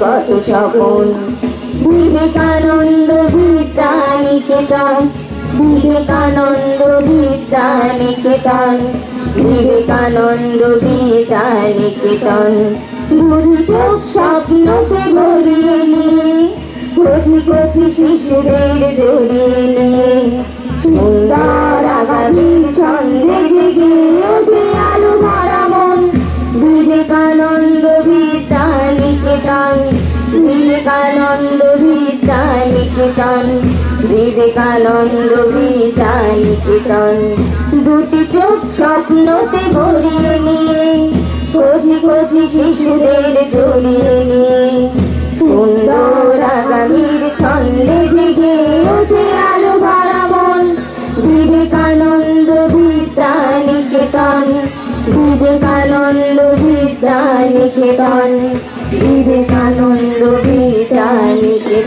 কত স্বপন। বিবেকানন্দ বিদ্যানিকেতন, বিবেকানন্দ বিদ্যানিকেতন, বিবেকানন্দ বিদ্যানিকেতন। বুড়ি চোখ স্বপ্নকে ভরিয়ে নিয়ে, কচি কচি শিশুদের জড়িয়ে নিয়ে, সুন্দর আগামীর ছন্দে জেগে ওঠে আলো ভরা মন। বিবেকানন্দ বিদ্যানিকেতন, বিবেকানন্দ বিদ্যানিকেতন, বিবেকানন্দ বিদ্যানিকেতন। দুটি চোখ স্বপ্নতে ভরিয়ে নিয়ে, কচি কচি শিশুদের জড়িয়ে নিয়ে, সুন্দর আগামীর ছন্দে জেগে ওঠে আলো ভরা মন। বিবেকানন্দ বিদ্যানিকেতন, বিবেকানন্দ বিদ্যানিকেতন, বিবেকানন্দ বিদ্যানিকেতন।